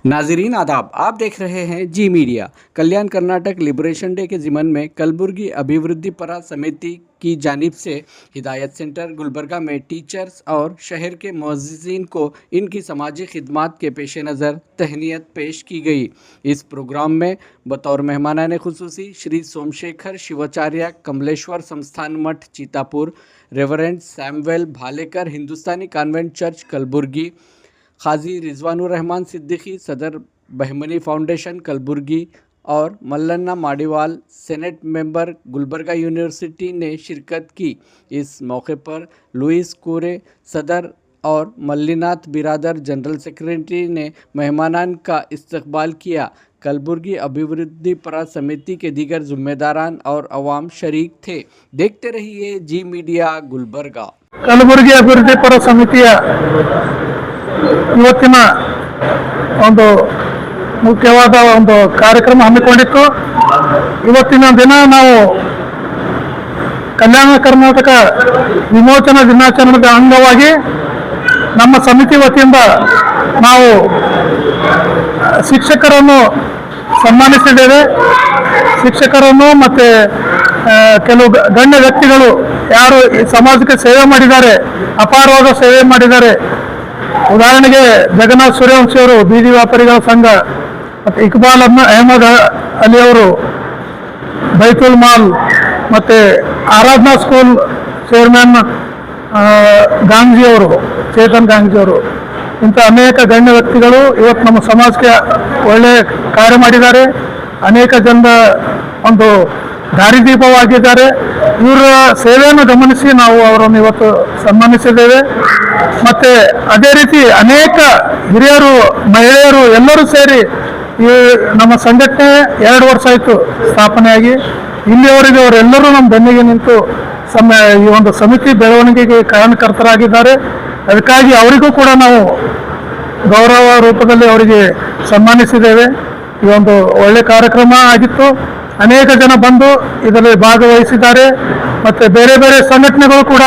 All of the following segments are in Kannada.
नाजरीन आदाब, आप देख रहे हैं जी मीडिया। कल्याण कर्नाटक लिबरेशन डे के ज़िमन में कलबुर्गी अभिवृद्धि परा समिति की जानिब से हिदायत सेंटर गुलबर्गा में टीचर्स और शहर के मुअज़्ज़िज़ीन को इनकी समाजी खिदमात के पेश नज़र तहनीत पेश की गई। इस प्रोग्राम में बतौर मेहमानान खुसूसी Shri Somashekar Shivacharya Kamleshwar Sansthan Math Chitapur, reverend Samuel Bhalekar Hindustani convent church Kalaburagi, Khaji Rizwanur Rahman Siddiqui सदर बहमनी फाउंडेशन कलबुर्गी और Mallanna Madiwal senate member Gulbarga university ने शिरकत की। इस मौके पर लुइस कोरे सदर और मल्लीनाथ बिरादर जनरल सेक्रेटरी ने मेहमानान का इस्तकबाल किया। कलबुर्गी अभिवृद्धि परा समिति के दीगर जिम्मेदारान और अवाम शरीक थे। देखते रहिए जी मीडिया गुलबर्गा। ಕಲಬುರಗಿ ಅಭಿವೃದ್ಧಿ ಪರ ಸಮಿತಿಯ ಇವತ್ತಿನ ಒಂದು ಮುಖ್ಯವಾದ ಒಂದು ಕಾರ್ಯಕ್ರಮ ಹಮ್ಮಿಕೊಂಡಿತ್ತು. ಇವತ್ತಿನ ದಿನ ನಾವು ಕಲ್ಯಾಣ ಕರ್ನಾಟಕ ವಿಮೋಚನಾ ದಿನಾಚರಣೆಯ ಅಂಗವಾಗಿ ನಮ್ಮ ಸಮಿತಿ ವತಿಯಿಂದ ನಾವು ಶಿಕ್ಷಕರನ್ನು ಸನ್ಮಾನಿಸಿದ್ದೇವೆ. ಶಿಕ್ಷಕರನ್ನು ಮತ್ತು ಕೆಲವು ಗಣ್ಯ ವ್ಯಕ್ತಿಗಳು ಯಾರು ಈ ಸಮಾಜಕ್ಕೆ ಸೇವೆ ಮಾಡಿದ್ದಾರೆ, ಅಪಾರವಾದ ಸೇವೆ ಮಾಡಿದ್ದಾರೆ. ಉದಾಹರಣೆಗೆ ಜಗನ್ನಾಥ್ ಸೂರ್ಯವಂಶಿ ಅವರು ಬೀದಿ ವ್ಯಾಪಾರಿಗಳ ಸಂಘ, ಮತ್ತು ಇಕ್ಬಾಲ್ ಅಹಮದ್ ಅಲಿ ಅವರು ಬೈತುಲ್ ಮಾಲ್, ಮತ್ತು ಆರಾಧನಾ ಸ್ಕೂಲ್ ಚೇರ್ಮನ್ ಗಾಂಗ್ಜಿ ಅವರು, ಚೇತನ್ ಗಾಂಗ್ಜಿ ಅವರು, ಇಂಥ ಅನೇಕ ಗಣ್ಯ ವ್ಯಕ್ತಿಗಳು ಇವತ್ತು ನಮ್ಮ ಸಮಾಜಕ್ಕೆ ಒಳ್ಳೆಯ ಕಾರ್ಯ ಮಾಡಿದ್ದಾರೆ. ಅನೇಕ ಜನರ ಒಂದು ದಾರಿದೀಪವಾಗಿದ್ದಾರೆ. ಇವರ ಸೇವೆಯನ್ನು ಗಮನಿಸಿ ನಾವು ಅವರನ್ನು ಇವತ್ತು ಸನ್ಮಾನಿಸಿದ್ದೇವೆ. ಮತ್ತು ಅದೇ ರೀತಿ ಅನೇಕ ಹಿರಿಯರು, ಮಹಿಳೆಯರು ಎಲ್ಲರೂ ಸೇರಿ ಈ ನಮ್ಮ ಸಂಘಟನೆ 2 ವರ್ಷ ಆಯಿತು ಸ್ಥಾಪನೆಯಾಗಿ. ಇಲ್ಲಿಯವರೆಗೆ ಅವರೆಲ್ಲರೂ ನಮ್ಮ ಬೆನ್ನಿಗೆ ನಿಂತು ಈ ಒಂದು ಸಮಿತಿ ಬೆಳವಣಿಗೆಗೆ ಕಾರಣಕರ್ತರಾಗಿದ್ದಾರೆ. ಅದಕ್ಕಾಗಿ ಅವರಿಗೂ ಕೂಡ ನಾವು ಗೌರವ ರೂಪದಲ್ಲಿ ಅವರಿಗೆ ಸನ್ಮಾನಿಸಿದ್ದೇವೆ. ಈ ಒಂದು ಒಳ್ಳೆಯ ಕಾರ್ಯಕ್ರಮ ಆಗಿತ್ತು. ಅನೇಕ ಜನ ಬಂದು ಇದರಲ್ಲಿ ಭಾಗವಹಿಸಿದ್ದಾರೆ. ಮತ್ತು ಬೇರೆ ಬೇರೆ ಸಂಘಟನೆಗಳು ಕೂಡ,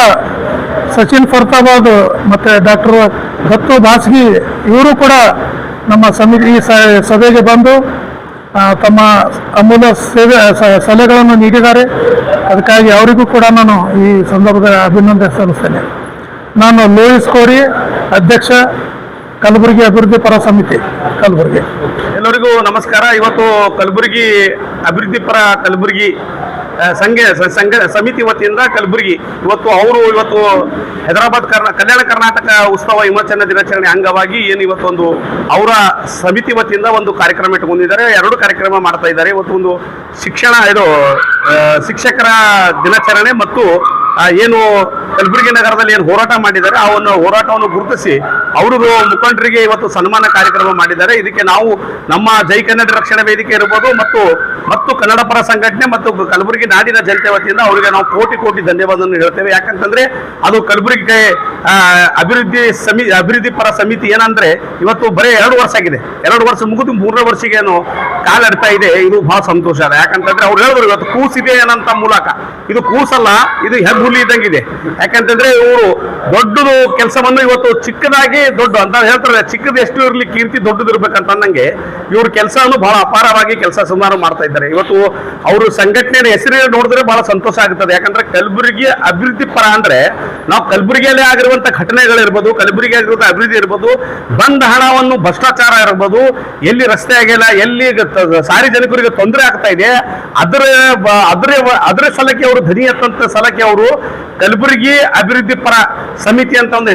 ಸಚಿನ್ ಫರ್ತಾಬಾದ್ ಮತ್ತು ಡಾಕ್ಟರ್ ದತ್ತು ಬಾಸ್ಗಿ ಇವರು ಕೂಡ ನಮ್ಮ ಸಮಿತಿ ಈ ಸಭೆಗೆ ಬಂದು ತಮ್ಮ ಅಮೂಲ್ಯ ಸಲಹೆಗಳನ್ನು ನೀಡಿದ್ದಾರೆ. ಅದಕ್ಕಾಗಿ ಅವರಿಗೂ ಕೂಡ ನಾನು ಈ ಸಂದರ್ಭದಲ್ಲಿ ಅಭಿನಂದನೆ ಸಲ್ಲಿಸ್ತೇನೆ. ನಾನು ಲೂಯಿಸ್ ಕೋರಿ, ಅಧ್ಯಕ್ಷ, ಕಲಬುರಗಿ ಅಭಿವೃದ್ಧಿ ಪರ ಸಮಿತಿ ಕಲಬುರಗಿ. ಎಲ್ಲರಿಗೂ ನಮಸ್ಕಾರ. ಇವತ್ತು ಕಲಬುರಗಿ ಅಭಿವೃದ್ಧಿ ಪರ ಕಲಬುರಗಿ ಸಂಘ ಸಮಿತಿ ವತಿಯಿಂದ ಕಲಬುರಗಿ ಇವತ್ತು ಹೈದರಾಬಾದ್ ಕಲ್ಯಾಣ ಕರ್ನಾಟಕ ಉತ್ಸವ ವಿಮೋಚನಾ ದಿನಾಚರಣೆ ಅಂಗವಾಗಿ ಏನು ಇವತ್ತೊಂದು ಅವರ ಸಮಿತಿ ವತಿಯಿಂದ ಒಂದು ಕಾರ್ಯಕ್ರಮ ಇಟ್ಟುಕೊಂಡಿದ್ದಾರೆ. 2 ಕಾರ್ಯಕ್ರಮ ಮಾಡ್ತಾ ಇದ್ದಾರೆ. ಇವತ್ತು ಒಂದು ಶಿಕ್ಷಕರ ದಿನಾಚರಣೆ ಮತ್ತು ಏನು ಕಲಬುರಗಿ ನಗರದಲ್ಲಿ ಏನು ಹೋರಾಟ ಮಾಡಿದ್ದಾರೆ ಆ ಒಂದು ಹೋರಾಟವನ್ನು ಗುರುತಿಸಿ ಅವ್ರದ್ದು ಮುಖಂಡರಿಗೆ ಇವತ್ತು ಸನ್ಮಾನ ಕಾರ್ಯಕ್ರಮ ಮಾಡಿದ್ದಾರೆ. ಇದಕ್ಕೆ ನಾವು ನಮ್ಮ ಜೈ ಕನ್ನಡ ರಕ್ಷಣಾ ವೇದಿಕೆ ಇರ್ಬೋದು ಮತ್ತು ಕನ್ನಡ ಪರ ಸಂಘಟನೆ ಮತ್ತು ಕಲಬುರಗಿ ನಾಡಿನ ಜನತೆ ವತಿಯಿಂದ ಅವರಿಗೆ ನಾವು ಕೋಟಿ ಧನ್ಯವಾದವನ್ನು ಹೇಳ್ತೇವೆ. ಯಾಕಂತಂದ್ರೆ ಅದು ಕಲಬುರಗಿ ಅಭಿವೃದ್ಧಿ ಪರ ಸಮಿತಿ ಏನಂದ್ರೆ ಇವತ್ತು ಬರೀ 2 ವರ್ಷ ಆಗಿದೆ. 2 ವರ್ಷ ಮುಗಿದು 3ನೇ ವರ್ಷಕ್ಕೆ ಏನು ಕಾಲಿಡ್ತಾ ಇದೆ. ಇದು ಬಹಳ ಸಂತೋಷ ಅದ. ಯಾಕಂತಂದ್ರೆ ಅವ್ರು ಹೇಳಿದ್ರು ಇವತ್ತು ಕೂಸಿದೆ ಅನ್ನಂತ ಮೂಲಕ, ಇದು ಕೂಸಲ್ಲ, ಇದು ಹೆಬ್ಬುಲಿ ಇದ್ದಂಗಿದೆ. ಯಾಕಂತಂದ್ರೆ ಇವರು ದೊಡ್ಡದು ಕೆಲಸವನ್ನು ಇವತ್ತು ಚಿಕ್ಕದಾಗಿ ದೊಡ್ಡ ಅಂತ ಹೇಳ್ತಾರೆ. ಚಿಕ್ಕದು ಎಷ್ಟು ಇರಲಿ ಕೀರ್ತಿ ದೊಡ್ಡದು ಇರ್ಬೇಕಂತ ಅನ್ನಂಗೆ ಇವ್ರ ಕೆಲಸವನ್ನು ಬಹಳ ಅಪಾರವಾಗಿ ಕೆಲಸ ಸುಮಾರು ಮಾಡ್ತಾ ಇದ್ದಾರೆ. ಇವತ್ತು ಅವರು ಸಂಘಟನೆ ಹೆಸರು ನೋಡಿದ್ರೆ ಬಹಳ ಸಂತೋಷ ಆಗುತ್ತದೆ. ಯಾಕಂದ್ರೆ ಕಲಬುರಗಿ ಅಭಿವೃದ್ಧಿ ಪರ ಅಂದ್ರೆ ನಾವು ಕಲಬುರಗಿಯಲ್ಲೇ ಆಗಿರುವಂತ ಘಟನೆಗಳಿರ್ಬೋದು, ಕಲಬುರಗಿ ಆಗಿರುವಂತ ಅಭಿವೃದ್ಧಿ ಇರ್ಬೋದು, ಬಂದ ಹಣವನ್ನು ಭ್ರಷ್ಟಾಚಾರ ಇರ್ಬೋದು, ಎಲ್ಲಿ ರಸ್ತೆ ಆಗಿಲ್ಲ, ಎಲ್ಲಿ ಸಾರ್ವಜನಿಕರಿಗೆ ತೊಂದರೆ ಆಗ್ತಾ ಇದೆ, ಅದರ ಸಲಕ್ಕೆ ಅವರು ಧ್ವನಿ ಎತ್ತಂತ ಸಲಕ್ಕೆ ಅವರು ಕಲಬುರಗಿ ಅಭಿವೃದ್ಧಿ ಪರ ಸಮಿತಿ ಅಂತ ಒಂದು